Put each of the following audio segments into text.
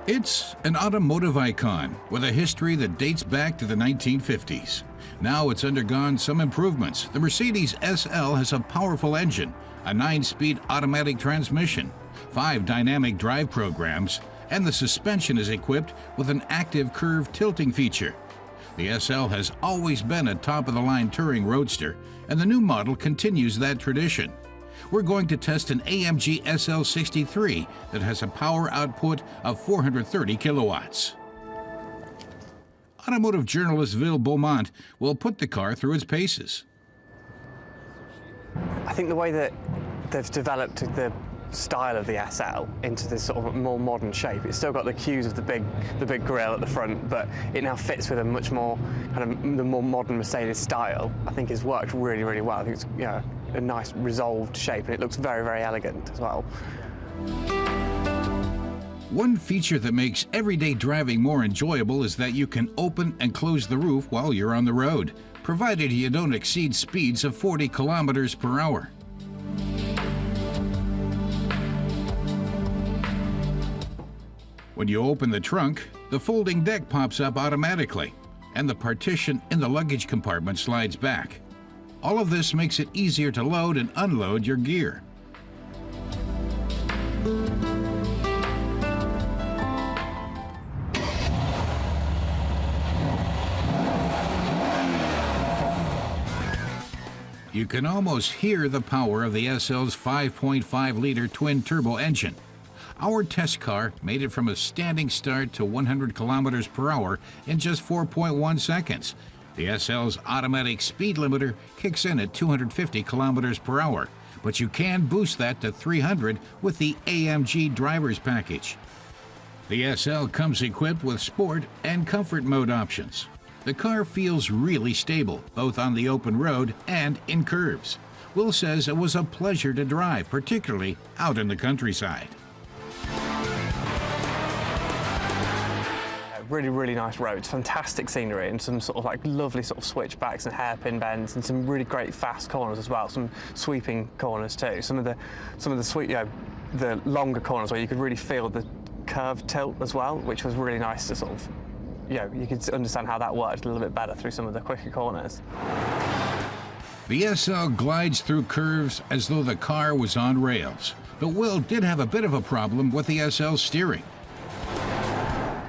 It's an automotive icon with a history that dates back to the 1950s. Now it's undergone some improvements. The Mercedes SL has a powerful engine, a 9-speed automatic transmission, 5 dynamic drive programs, and the suspension is equipped with an active curve tilting feature. The SL has always been a top-of-the-line touring roadster, and the new model continues that tradition. We're going to test an AMG SL63 that has a power output of 430 kilowatts. Automotive journalist Bill Beaumont will put the car through its paces. I think the way that they've developed the style of the SL into this sort of more modern shape, it's still got the cues of the big grille at the front, but it now fits with a much more kind of the more modern Mercedes style. I think has worked really, really well. I think it's, you know, a nice resolved shape, and it looks very, very elegant as well. One feature that makes everyday driving more enjoyable is that you can open and close the roof while you're on the road, provided you don't exceed speeds of 40 kilometers per hour. When you open the trunk, the folding deck pops up automatically, and the partition in the luggage compartment slides back. All of this makes it easier to load and unload your gear. You can almost hear the power of the SL's 5.5-liter twin-turbo engine. Our test car made it from a standing start to 100 kilometers per hour in just 4.1 seconds. The SL's automatic speed limiter kicks in at 250 kilometers per hour, but you can boost that to 300 with the AMG driver's package. The SL comes equipped with sport and comfort mode options. The car feels really stable, both on the open road and in curves. Will says it was a pleasure to drive, particularly out in the countryside. Really, really nice roads, fantastic scenery, and some sort of like lovely sort of switchbacks and hairpin bends, and some really great fast corners as well. Some sweeping corners too. Some of the sweet, you know, the longer corners where you could really feel the curve tilt as well, which was really nice to sort of, you know, you could understand how that worked a little bit better through some of the quicker corners. The SL glides through curves as though the car was on rails, but Will did have a bit of a problem with the SL's steering.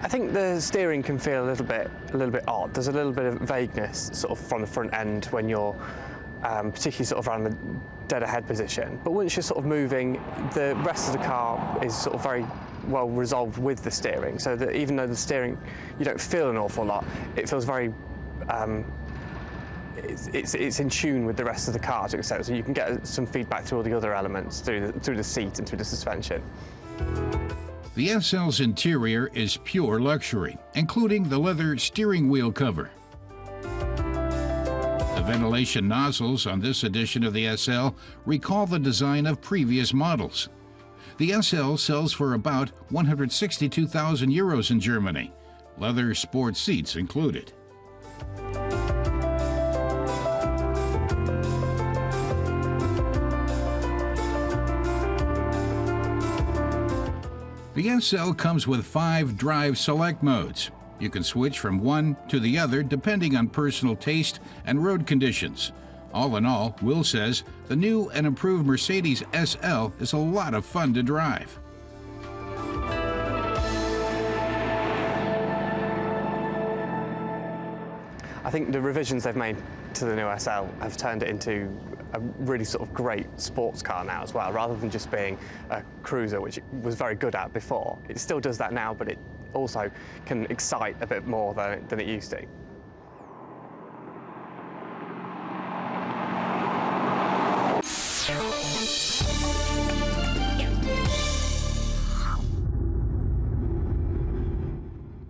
I think the steering can feel a little bit odd. There's a little bit of vagueness sort of from the front end when you're particularly sort of around the dead ahead position. But once you're sort of moving, the rest of the car is sort of very well resolved with the steering, so that even though the steering, you don't feel an awful lot, it feels very, it's in tune with the rest of the car to accept, so you can get some feedback through all the other elements, through the seat and through the suspension. The SL's interior is pure luxury, including the leather steering wheel cover. The ventilation nozzles on this edition of the SL recall the design of previous models. The SL sells for about 162,000 euros in Germany, leather sports seats included. The SL comes with 5 drive select modes. You can switch from one to the other depending on personal taste and road conditions. All in all, Will says the new and improved Mercedes SL is a lot of fun to drive. I think the revisions they've made to the new SL have turned it into a really sort of great sports car now as well, rather than just being a cruiser, which it was very good at before. It still does that now, but it also can excite a bit more than it used to.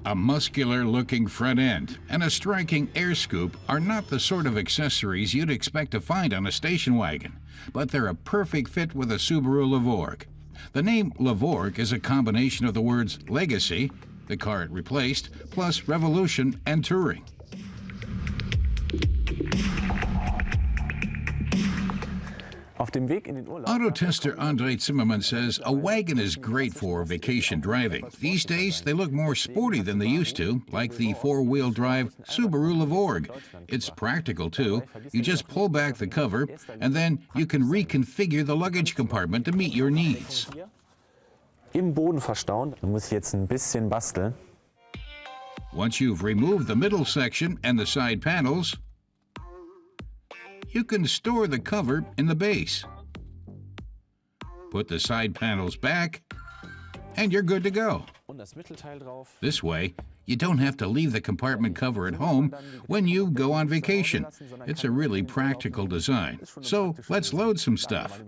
A muscular-looking front end and a striking air scoop are not the sort of accessories you'd expect to find on a station wagon, but they're a perfect fit with a Subaru Levorg. The name Levorg is a combination of the words legacy, the car it replaced, plus revolution and touring. Auto tester Andre Zimmerman says a wagon is great for vacation driving. These days, they look more sporty than they used to, like the four-wheel drive Subaru Levorg. It's practical, too. You just pull back the cover, and then you can reconfigure the luggage compartment to meet your needs. Im Boden verstauen. Da muss ich jetzt ein bisschen basteln. Once you've removed the middle section and the side panels, you can store the cover in the base. Put the side panels back, and you're good to go. This way, you don't have to leave the compartment cover at home when you go on vacation. It's a really practical design. So let's load some stuff.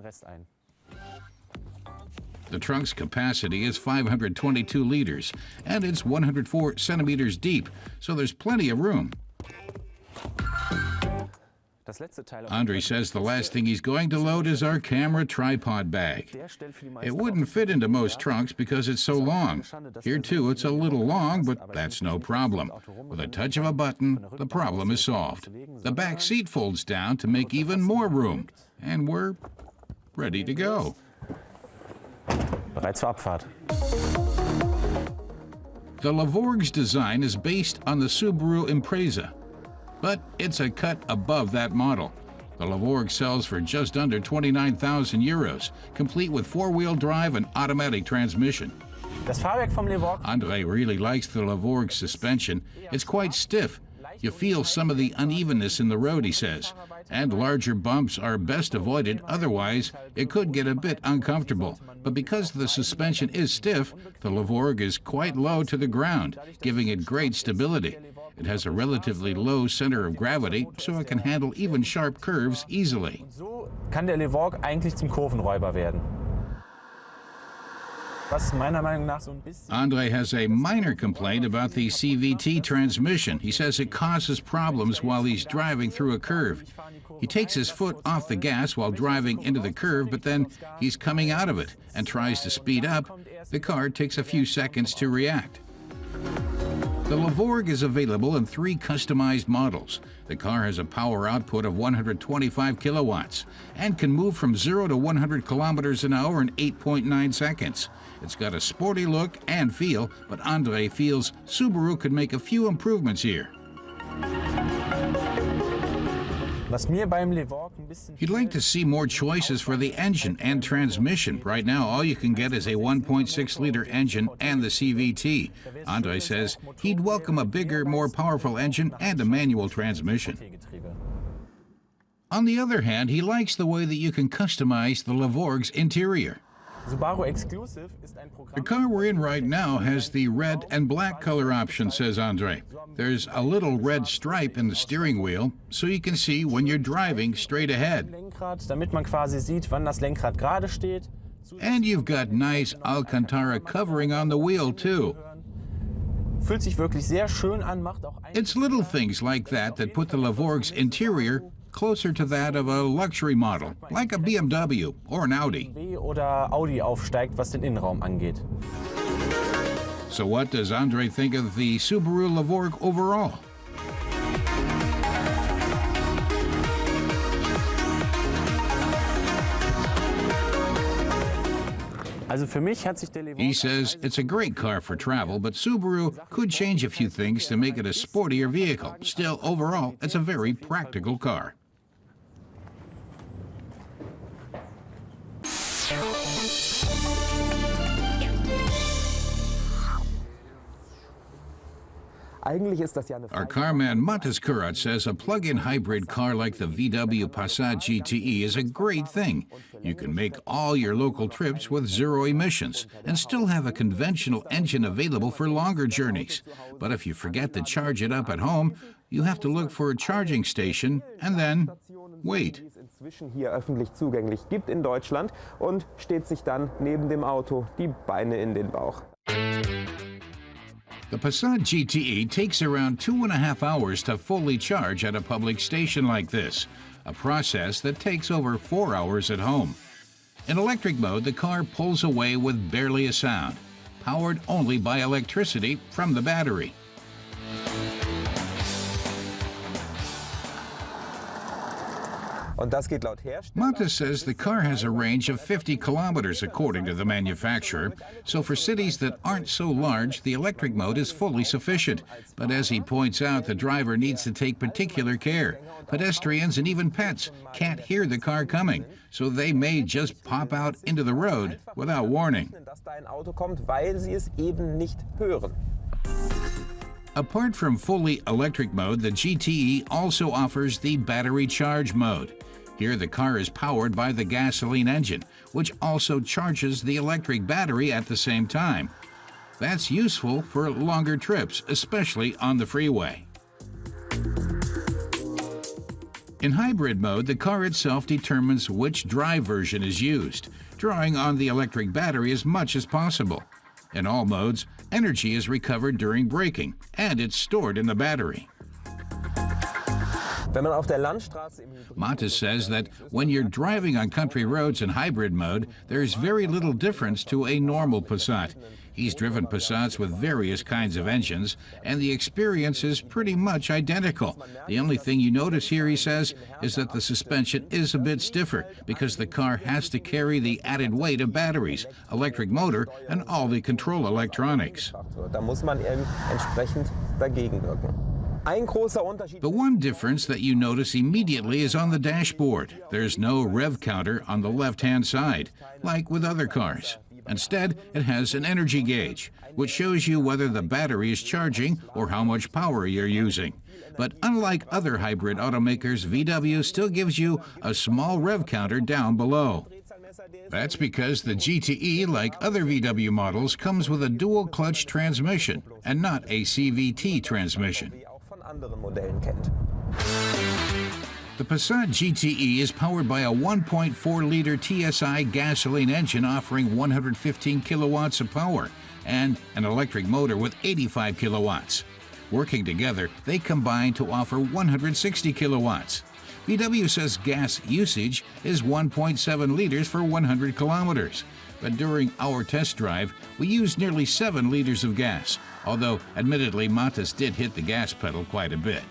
The trunk's capacity is 522 liters, and it's 104 centimeters deep, so there's plenty of room. Andre says the last thing he's going to load is our camera tripod bag. It wouldn't fit into most trunks because it's so long. Here too, it's a little long, but that's no problem. With a touch of a button, the problem is solved. The back seat folds down to make even more room, and we're ready to go. Bereit zur Abfahrt. The Levorg's design is based on the Subaru Impreza, but it's a cut above that model. The Levorg sells for just under 29,000 euros, complete with four-wheel drive and automatic transmission. Das Fahrwerk vom Levorg. Andre really likes the Levorg suspension. It's quite stiff. You feel some of the unevenness in the road, he says, and larger bumps are best avoided, otherwise it could get a bit uncomfortable. But because the suspension is stiff, the Levorg is quite low to the ground, giving it great stability. It has a relatively low center of gravity, so it can handle even sharp curves easily. So kann der Levorg eigentlich zum Kurvenräuber werden. Andre has a minor complaint about the CVT transmission. He says it causes problems while he's driving through a curve. He takes his foot off the gas while driving into the curve, but then he's coming out of it and tries to speed up. The car takes a few seconds to react. The Levorg is available in 3 customized models. The car has a power output of 125 kilowatts and can move from 0 to 100 kilometers an hour in 8.9 seconds. It's got a sporty look and feel, but Andre feels Subaru could make a few improvements here. He'd like to see more choices for the engine and transmission. Right now, all you can get is a 1.6-liter engine and the CVT. Andre says he'd welcome a bigger, more powerful engine and a manual transmission. On the other hand, he likes the way that you can customize the Levorg's interior. The car we're in right now has the red and black color option, says Andre. There's a little red stripe in the steering wheel, so you can see when you're driving straight ahead. And you've got nice Alcantara covering on the wheel, too. It's little things like that that put the Levorg's interior closer to that of a luxury model, like a BMW or an Audi. So what does Andre think of the Subaru Levorg overall? He says it's a great car for travel, but Subaru could change a few things to make it a sportier vehicle. Still, overall, it's a very practical car. Our carman Matas Kurat says a plug-in hybrid car like the VW Passat GTE is a great thing. You can make all your local trips with zero emissions and still have a conventional engine available for longer journeys. But if you forget to charge it up at home, you have to look for a charging station and then wait. Hier öffentlich zugänglich gibt in Deutschland und steht sich dann neben dem Auto die Beine in den Bauch. The Passat GTE takes around 2.5 hours to fully charge at a public station like this, a process that takes over 4 hours at home. In electric mode, the car pulls away with barely a sound, powered only by electricity from the battery. Und das geht laut Hersteller. Mata says the car has a range of 50 kilometers according to the manufacturer, so for cities that aren't so large, the electric mode is fully sufficient. But as he points out, the driver needs to take particular care. Pedestrians and even pets can't hear the car coming, so they may just pop out into the road without warning. Dass da ein Auto kommt, weil sie es eben nicht hören. Apart from fully electric mode, the GTE also offers the battery charge mode. Here the car is powered by the gasoline engine, which also charges the electric battery at the same time. That's useful for longer trips, especially on the freeway. In hybrid mode, the car itself determines which drive version is used, drawing on the electric battery as much as possible. In all modes, energy is recovered during braking, and it's stored in the battery. Wenn man auf der Landstraße im Hybrid Montes says that when you're driving on country roads in hybrid mode, there's very little difference to a normal Passat. He's driven Passats with various kinds of engines, and the experience is pretty much identical. The only thing you notice here, he says, is that the suspension is a bit stiffer because the car has to carry the added weight of batteries, electric motor, and all the control electronics. Da muss man eben entsprechend dagegen wirken. Ein großer Unterschied. The one difference that you notice immediately is on the dashboard. There's no rev counter on the left-hand side, like with other cars. Instead, it has an energy gauge, which shows you whether the battery is charging or how much power you're using. But unlike other hybrid automakers, VW still gives you a small rev counter down below. That's because the GTE, like other VW models, comes with a dual-clutch transmission and not a CVT transmission. Anderen Modellen kennt. The Passat GTE is powered by a 1.4-liter TSI gasoline engine offering 115 kilowatts of power and an electric motor with 85 kilowatts. Working together, they combine to offer 160 kilowatts. VW says gas usage is 1.7 liters for 100 kilometers. But during our test drive, we used nearly 7 liters of gas, although admittedly Matas did hit the gas pedal quite a bit.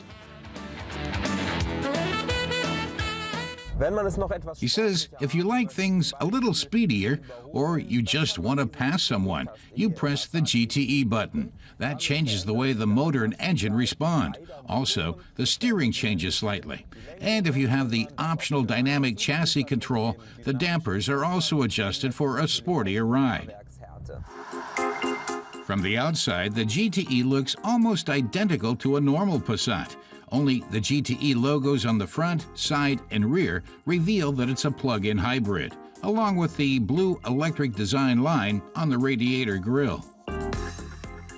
Wenn man es noch etwas He says if you like things a little speedier or you just want to pass someone, you press the GTE button. That changes the way the motor and engine respond. Also, the steering changes slightly. And if you have the optional dynamic chassis control, the dampers are also adjusted for a sportier ride. From the outside, the GTE looks almost identical to a normal Passat. Only the GTE logos on the front, side, and rear reveal that it's a plug-in hybrid, along with the blue electric design line on the radiator grille.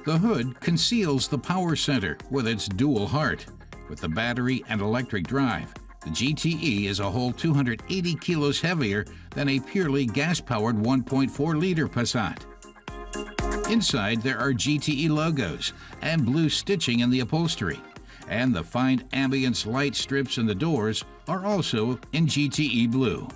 The hood conceals the power center with its dual heart. With the battery and electric drive, the GTE is a whole 280 kilos heavier than a purely gas-powered 1.4-liter Passat. Inside, there are GTE logos and blue stitching in the upholstery. And the fine ambience light strips in the doors are also in GTE blue.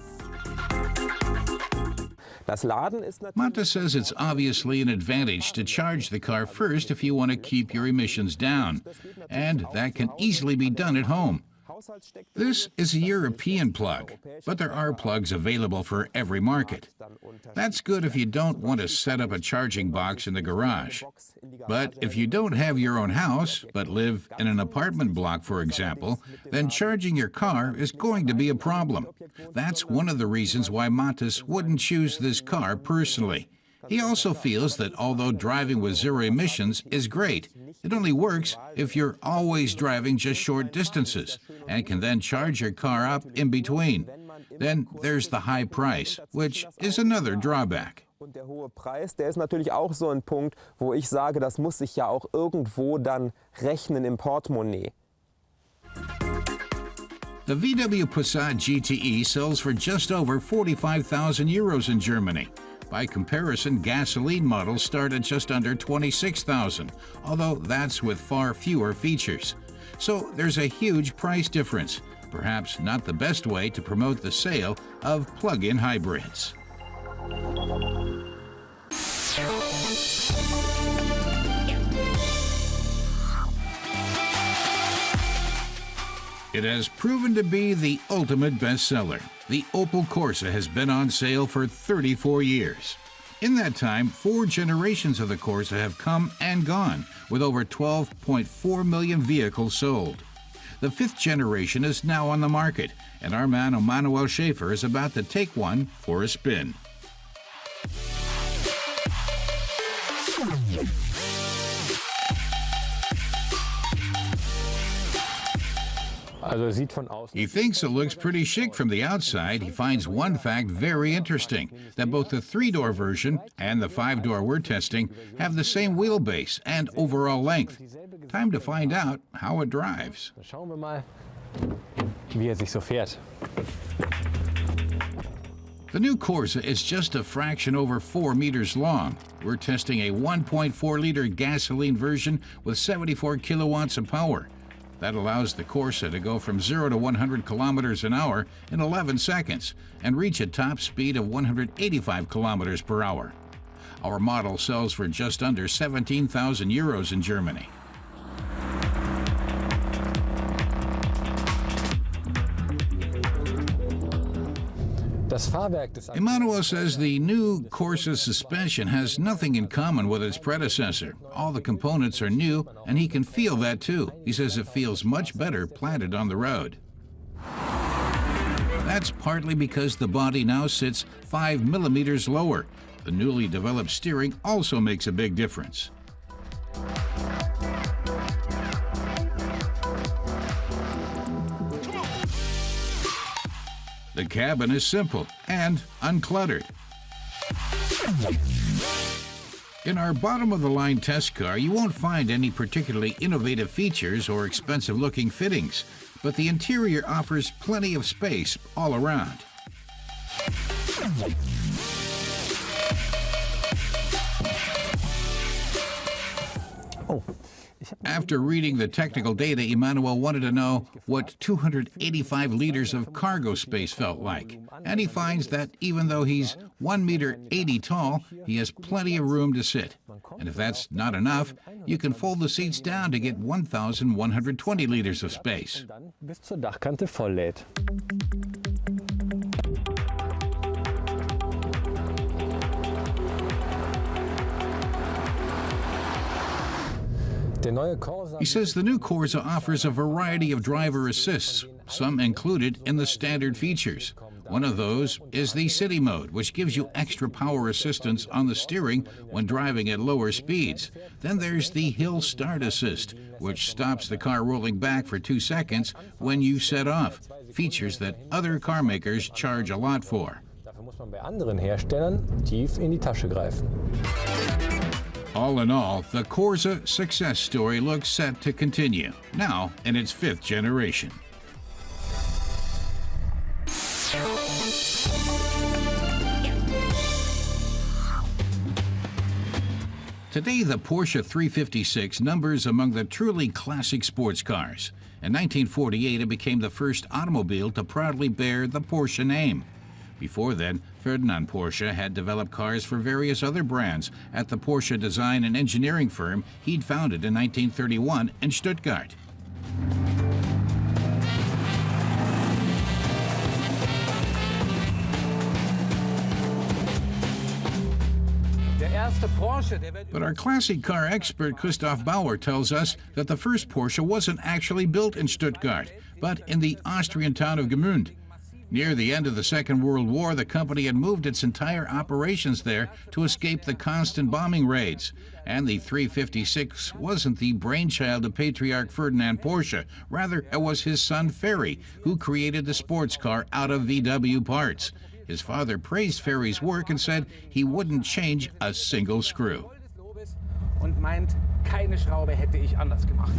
Das Laden ist natürlich. Mata says it's obviously an advantage to charge the car first if you want to keep your emissions down, and that can easily be done at home. This is a European plug, but there are plugs available for every market. That's good if you don't want to set up a charging box in the garage. But if you don't have your own house, but live in an apartment block, for example, then charging your car is going to be a problem. That's one of the reasons why Matas wouldn't choose this car personally. He also feels that although driving with zero emissions is great, it only works if you're always driving just short distances and can then charge your car up in between. Then there's the high price, which is another drawback. Und der hohe Preis, der ist natürlich auch so ein Punkt, wo ich sage, das muss sich ja auch irgendwo dann rechnen im Portemonnaie. The VW Passat GTE sells for just over 45,000 euros in Germany. By comparison, gasoline models start at just under 26,000, although that's with far fewer features. So there's a huge price difference, perhaps not the best way to promote the sale of plug-in hybrids. It has proven to be the ultimate bestseller. The Opel Corsa has been on sale for 34 years. In that time, 4 generations of the Corsa have come and gone, with over 12.4 million vehicles sold. The 5th generation is now on the market, and our man Emanuel Schaefer is about to take one for a spin. He thinks it looks pretty chic from the outside. He finds one fact very interesting, that both the 3-door version and the 5-door we're testing have the same wheelbase and overall length. Time to find out how it drives. Schauen wir mal, wie sich so fährt. The new Corsa is just a fraction over 4 meters long. We're testing a 1.4-liter gasoline version with 74 kilowatts of power. That allows the Corsa to go from 0 to 100 kilometers an hour in 11 seconds and reach a top speed of 185 kilometers per hour. Our model sells for just under 17,000 euros in Germany. Emanuel says the new Corsa suspension has nothing in common with its predecessor. All the components are new, and he can feel that too. He says it feels much better planted on the road. That's partly because the body now sits 5 millimeters lower. The newly developed steering also makes a big difference. The cabin is simple and uncluttered. In our bottom-of-the-line test car, you won't find any particularly innovative features or expensive-looking fittings, but the interior offers plenty of space all around. After reading the technical data, Emanuel wanted to know what 285 liters of cargo space felt like. And he finds that even though he's 1.80 meters tall, he has plenty of room to sit. And if that's not enough, you can fold the seats down to get 1,120 liters of space. Bis zur Dachkante volllädt. He says the new Corsa offers a variety of driver assists, some included in the standard features. One of those is the City mode, which gives you extra power assistance on the steering when driving at lower speeds. Then there's the Hill Start Assist, which stops the car rolling back for 2 seconds when you set off, features that other car makers charge a lot for. Dafür muss man bei anderen Herstellern tief in die Tasche greifen. All in all, the Corsa success story looks set to continue, now in its 5th generation. Today, the Porsche 356 numbers among the truly classic sports cars. In 1948, it became the first automobile to proudly bear the Porsche name. Before then, Ferdinand Porsche had developed cars for various other brands at the Porsche design and engineering firm he'd founded in 1931 in Stuttgart. But our classic car expert Christoph Bauer tells us that the first Porsche wasn't actually built in Stuttgart, but in the Austrian town of Gmünd. Near the end of the Second World War, the company had moved its entire operations there to escape the constant bombing raids. And the 356 wasn't the brainchild of patriarch Ferdinand Porsche. Rather, it was his son Ferry who created the sports car out of VW parts. His father praised Ferry's work and said he wouldn't change a single screw. Und meint, keine Schraube hätte ich anders gemacht.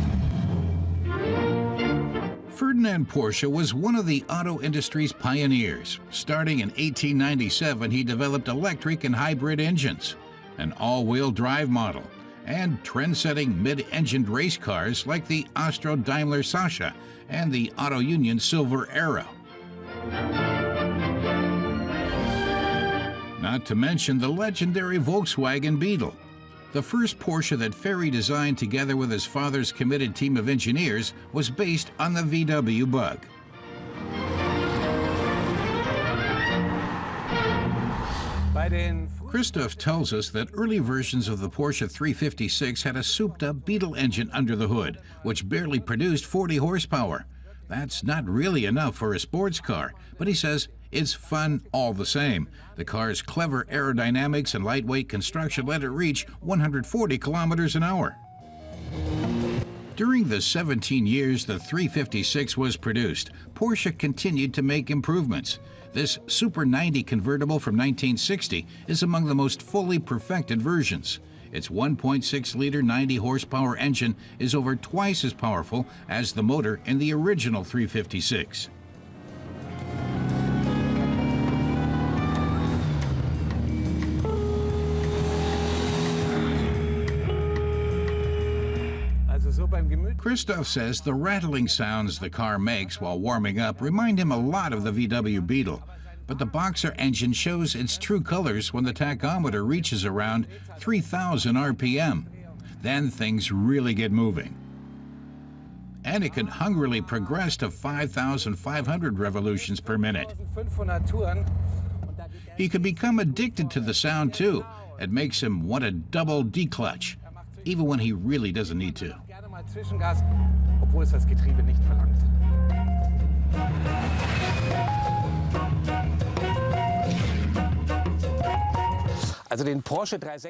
Ferdinand Porsche was one of the auto industry's pioneers. Starting in 1897, he developed electric and hybrid engines, an all-wheel drive model, and trend-setting mid-engined race cars like the Austro-Daimler Sascha and the Auto Union Silver Arrow. Not to mention the legendary Volkswagen Beetle. The first Porsche that Ferry designed together with his father's committed team of engineers was based on the VW Bug. Christoph tells us that early versions of the Porsche 356 had a souped-up Beetle engine under the hood, which barely produced 40 horsepower. That's not really enough for a sports car, but he says it's fun all the same. The car's clever aerodynamics and lightweight construction let it reach 140 kilometers an hour. During the 17 years the 356 was produced, Porsche continued to make improvements. This Super 90 convertible from 1960 is among the most fully perfected versions. Its 1.6-liter 90-horsepower engine is over twice as powerful as the motor in the original 356. Christoph says the rattling sounds the car makes while warming up remind him a lot of the VW Beetle, but the Boxer engine shows its true colors when the tachometer reaches around 3,000 RPM. Then things really get moving. And it can hungrily progress to 5,500 revolutions per minute. He could become addicted to the sound too. It makes him want a double D-clutch, even when he really doesn't need to. Zwischengas, obwohl es das Getriebe nicht verlangt.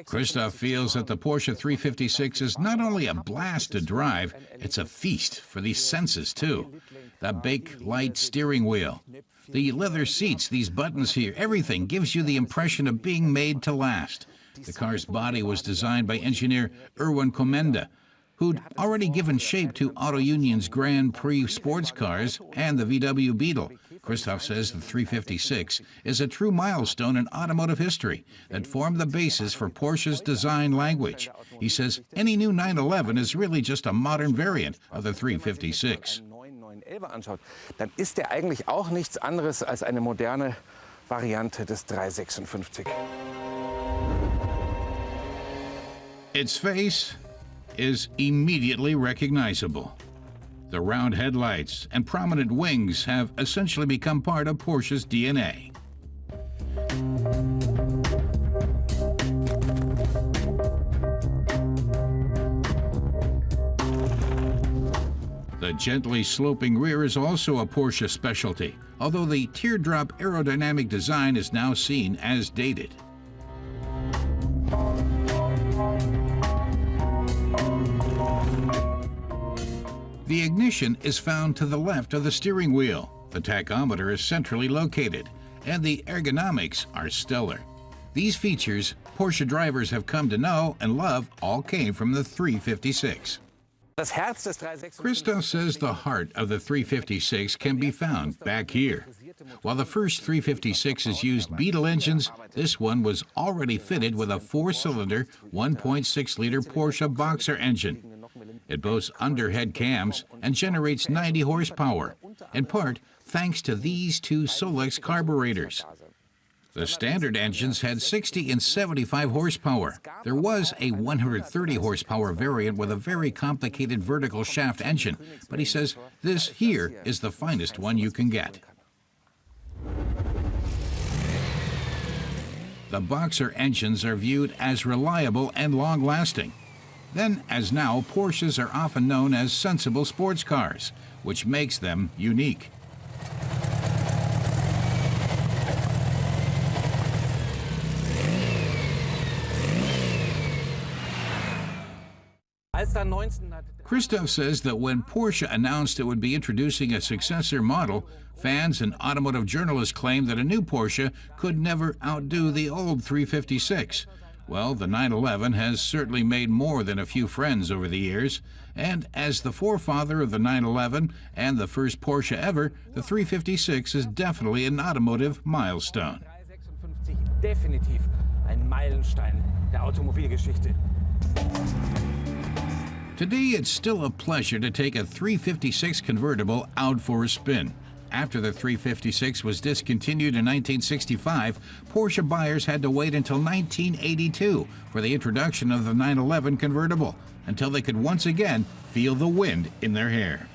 Christoph feels that the Porsche 356 is not only a blast to drive, it's a feast for the senses too. The big light steering wheel, the leather seats, these buttons here, everything gives you the impression of being made to last. The car's body was designed by engineer Erwin Komenda, who'd already given shape to Auto Union's Grand Prix sports cars and the VW Beetle. Christoph says the 356 is a true milestone in automotive history that formed the basis for Porsche's design language. He says any new 911 is really just a modern variant of the 356. Dann ist er eigentlich auch nichts anderes als eine moderne Variante des 356. Its face is immediately recognizable. The round headlights and prominent wings have essentially become part of Porsche's DNA. The gently sloping rear is also a Porsche specialty, although the teardrop aerodynamic design is now seen as dated. The ignition is found to the left of the steering wheel. The tachometer is centrally located, and the ergonomics are stellar. These features Porsche drivers have come to know and love all came from the 356. Christoph says the heart of the 356 can be found back here. While the first 356s used Beetle engines, this one was already fitted with a 4-cylinder, 1.6-liter Porsche Boxer engine. It boasts underhead cams and generates 90 horsepower, in part thanks to these two Solex carburetors. The standard engines had 60 and 75 horsepower. There was a 130 horsepower variant with a very complicated vertical shaft engine, but he says this here is the finest one you can get. The Boxer engines are viewed as reliable and long-lasting. Then, as now, Porsches are often known as sensible sports cars, which makes them unique. Christoph says that when Porsche announced it would be introducing a successor model, fans and automotive journalists claimed that a new Porsche could never outdo the old 356. Well, the 911 has certainly made more than a few friends over the years, and as the forefather of the 911 and the first Porsche ever, the 356 is definitely an automotive milestone. Definitiv ein Meilenstein der Automobilgeschichte. Today, it's still a pleasure to take a 356 convertible out for a spin. After the 356 was discontinued in 1965, Porsche buyers had to wait until 1982 for the introduction of the 911 convertible, until they could once again feel the wind in their hair.